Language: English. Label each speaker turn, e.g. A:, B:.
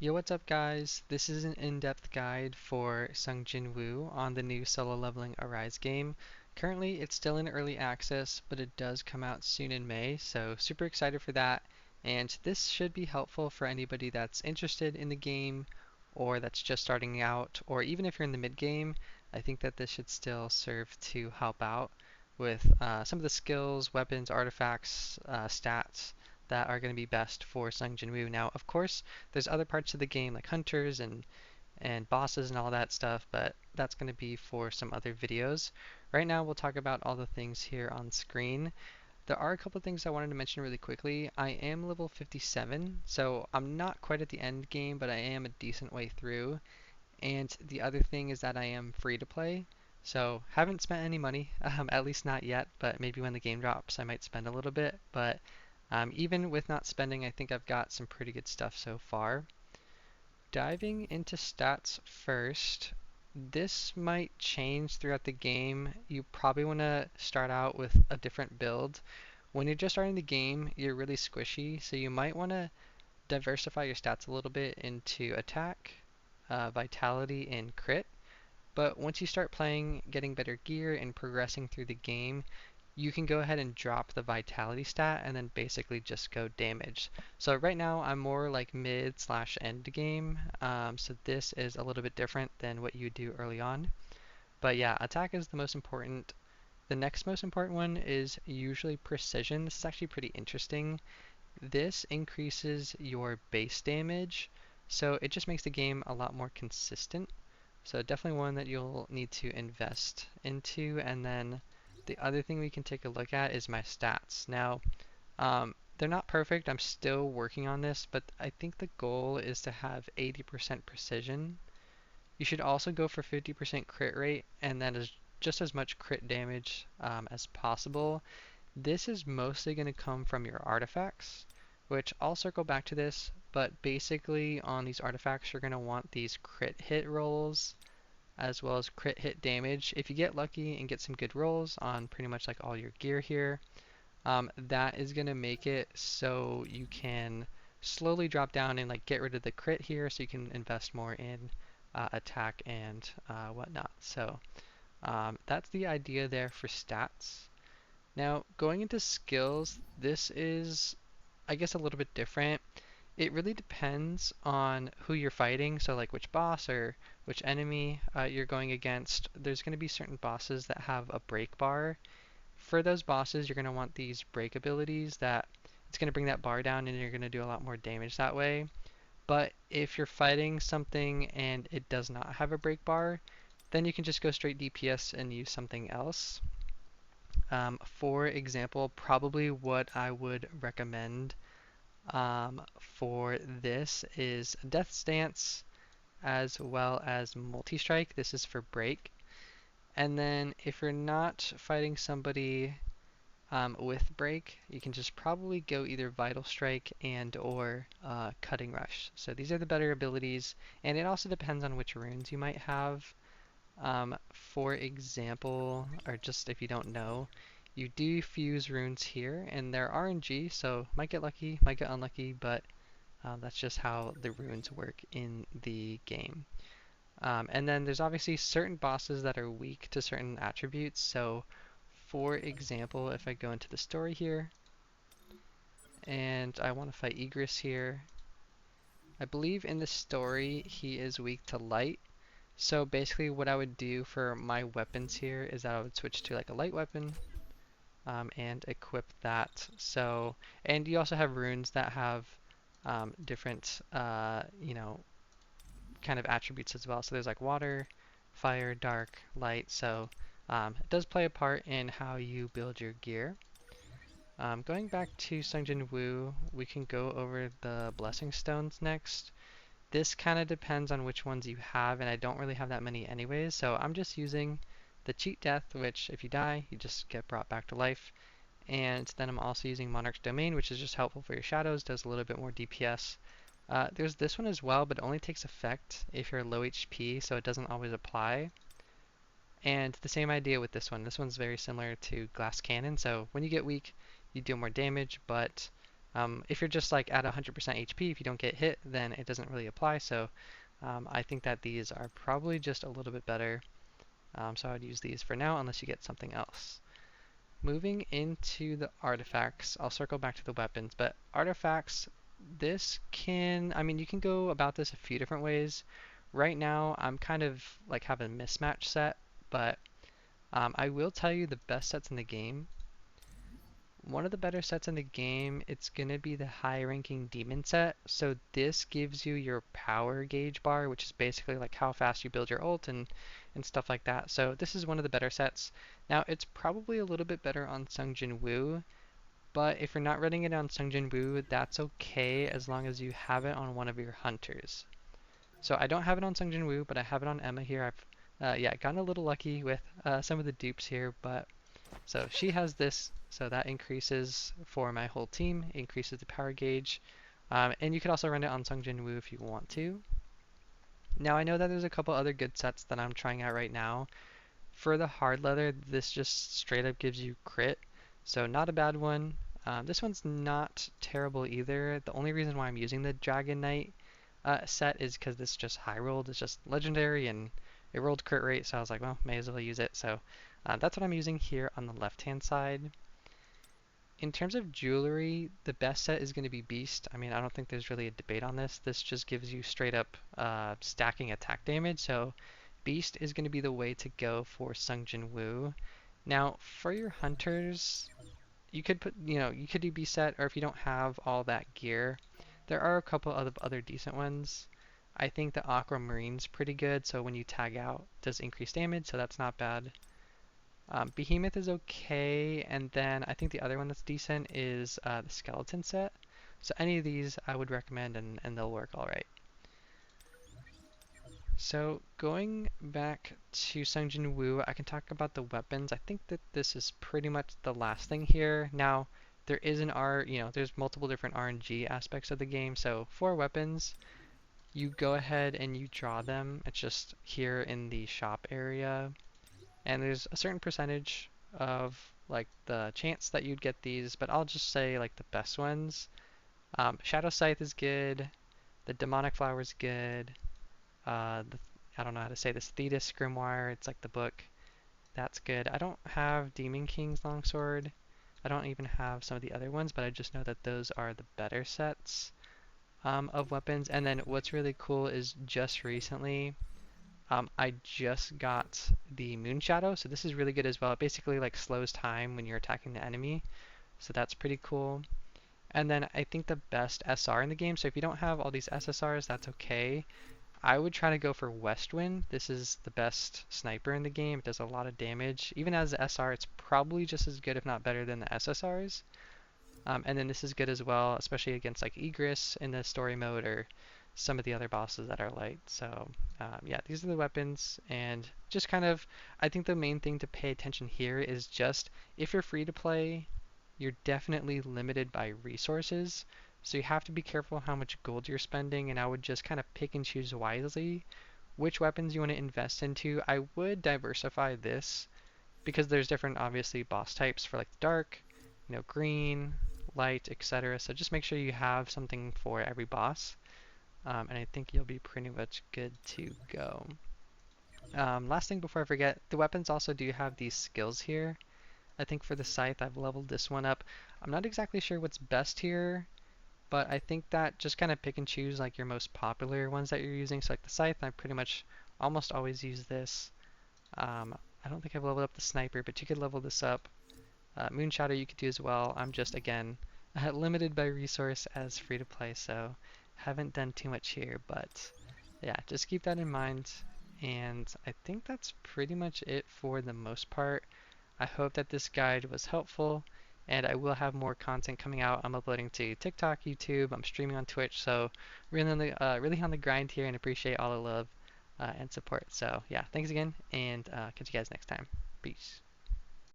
A: Yo, what's up guys? This is an in-depth guide for Jinwoo on the new solo leveling Arise game. Currently, it's still in early access, but it does come out soon in May, so super excited for that. And this should be helpful for anybody that's interested in the game or that's just starting out, or even if you're in the mid-game, I think that this should still serve to help out with some of the skills, weapons, artifacts, stats that are going to be best for Sung Jinwoo. Now, of course, there's other parts of the game like hunters and bosses and all that stuff, but that's going to be for some other videos. Right now we'll talk about all the things here on screen. There are a couple of things I wanted to mention really quickly. I am level 57, so I'm not quite at the end game, but I am a decent way through. And the other thing is that I am free to play, so haven't spent any money, at least not yet, but maybe when the game drops I might spend a little bit. But even with not spending, I think I've got some pretty good stuff so far. Diving into stats first, this might change throughout the game. You probably want to start out with a different build. When you're just starting the game, you're really squishy, so you might want to diversify your stats a little bit into attack, vitality, and crit. But once you start playing, getting better gear, and progressing through the game, you can go ahead and drop the vitality stat and then basically just go damage. So right now I'm more like mid slash end game, so this is a little bit different than what you do early on. But yeah, attack is the most important. The next most important one is usually precision. This is actually pretty interesting. This increases your base damage, so it just makes the game a lot more consistent. So definitely one that you'll need to invest into. And then the other thing we can take a look at is my stats. Now, they're not perfect. I'm still working on this, but I think the goal is to have 80% precision. You should also go for 50% crit rate and then just as much crit damage as possible. This is mostly going to come from your artifacts, which I'll circle back to this, but basically on these artifacts you're going to want these crit hit rolls as well as crit hit damage. If you get lucky and get some good rolls on pretty much like all your gear here, that is going to make it so you can slowly drop down and like get rid of the crit here so you can invest more in attack and whatnot. So that's the idea there for stats. Now going into skills, this is I guess a little bit different. It really depends on who you're fighting, so like which boss or which enemy you're going against. There's going to be certain bosses that have a break bar. For those bosses, you're going to want these break abilities that it's going to bring that bar down and you're going to do a lot more damage that way. But if you're fighting something and it does not have a break bar, then you can just go straight DPS and use something else. For example, probably what I would recommend for this is Death Stance as well as Multi-Strike. This is for break. And then if you're not fighting somebody with break, you can just probably go either Vital Strike and or Cutting Rush. So these are the better abilities, and it also depends on which runes you might have. For example, or just if you don't know, you do fuse runes here, and they're RNG, so might get lucky, might get unlucky, but that's just how the runes work in the game. And then there's obviously certain bosses that are weak to certain attributes. So for example, if I go into the story here and I want to fight Egress here, I believe in the story he is weak to light. So basically what I would do for my weapons here is that I would switch to like a light weapon and equip that. So, and you also have runes that have different, kind of attributes as well. So there's like water, fire, dark, light. So it does play a part in how you build your gear. Going back to Sungjin Woo, we can go over the Blessing Stones next. This kind of depends on which ones you have, and I don't really have that many anyways, so I'm just using the Cheat Death, which if you die, you just get brought back to life. And then I'm also using Monarch's Domain, which is just helpful for your shadows, does a little bit more DPS. There's this one as well, but it only takes effect if you're low HP, so it doesn't always apply. And the same idea with this one. This one's very similar to Glass Cannon, so when you get weak, you deal more damage, but If you're just like at 100% HP, if you don't get hit, then it doesn't really apply. So I think that these are probably just a little bit better. So I would use these for now unless you get something else. Moving into the artifacts, I'll circle back to the weapons, but artifacts, this can, I mean, you can go about this a few different ways. Right now, I'm kind of like have a mismatch set, but I will tell you the best sets in the game. One of the better sets in the game, it's going to be the high ranking demon set. So this gives you your power gauge bar, which is basically like how fast you build your ult and stuff like that. So this is one of the better sets. Now it's probably a little bit better on Sung Jinwoo, but if you're not running it on Sung Jinwoo, that's okay as long as you have it on one of your hunters. So I don't have it on Sung Jinwoo, but I have it on Emma here. I've yeah, gotten a little lucky with some of the dupes here, but so she has this, so that increases for my whole team, increases the power gauge. And you could also run it on Sung Jin Woo if you want to. Now I know that there's a couple other good sets that I'm trying out right now. For the hard leather, this just straight up gives you crit, so not a bad one. This one's not terrible either. The only reason why I'm using the Dragon Knight set is because this just high rolled. It's just legendary and it rolled crit rate, so I was like, well, may as well use it. So that's what I'm using here on the left hand side. In terms of jewelry, the best set is going to be Beast. I mean, I don't think there's really a debate on this. This just gives you straight up stacking attack damage, so Beast is going to be the way to go for Sung Jin Woo. Now, for your hunters, you could put, you could do Beast set, or if you don't have all that gear, there are a couple of other decent ones. I think the Aquamarine's pretty good, so when you tag out, it does increase damage, so that's not bad. Behemoth is okay, and then I think the other one that's decent is the Skeleton set. So any of these I would recommend, and they'll work all right. So going back to Sung Jin Woo, I can talk about the weapons. I think that this is pretty much the last thing here. Now, there is an there's multiple different RNG aspects of the game. So for weapons, you go ahead and you draw them. It's just here in the shop area. And there's a certain percentage of like the chance that you'd get these, but I'll just say like the best ones. Shadow Scythe is good. The Demonic Flower is good. I don't know how to say this. Thetis Grimoire, it's like the book. That's good. I don't have Demon King's Longsword. I don't even have some of the other ones, but I just know that those are the better sets of weapons. And then what's really cool is just recently, I just got the Moon Shadow, so this is really good as well. It basically like slows time when you're attacking the enemy, so that's pretty cool. And then I think the best SR in the game, so if you don't have all these SSRs, that's okay. I would try to go for Westwind. This is the best sniper in the game. It does a lot of damage. Even as the SR, it's probably just as good, if not better, than the SSRs. And then this is good as well, especially against like Egress in the story mode or some of the other bosses that are light. So yeah, these are the weapons, and just kind of, I think the main thing to pay attention here is just if you're free to play, you're definitely limited by resources. So you have to be careful how much gold you're spending, and I would just kind of pick and choose wisely which weapons you want to invest into. I would diversify this because there's different, obviously, boss types for like dark, green, light, etc. So just make sure you have something for every boss, and I think you'll be pretty much good to go. Last thing before I forget, the weapons also do have these skills here. I think for the scythe, I've leveled this one up. I'm not exactly sure what's best here, but I think that just kind of pick and choose like your most popular ones that you're using. So like the scythe, I pretty much almost always use this. I don't think I've leveled up the sniper, but you could level this up. Moon Shadow you could do as well. I'm just, again, limited by resource as free to play, so haven't done too much here, but yeah, just keep that in mind. And I think that's pretty much it for the most part. I hope that this guide was helpful, and I will have more content coming out. I'm uploading to TikTok, YouTube, I'm streaming on Twitch, so really on the grind here and appreciate all the love and support. So yeah, thanks again, and catch you guys next time. Peace.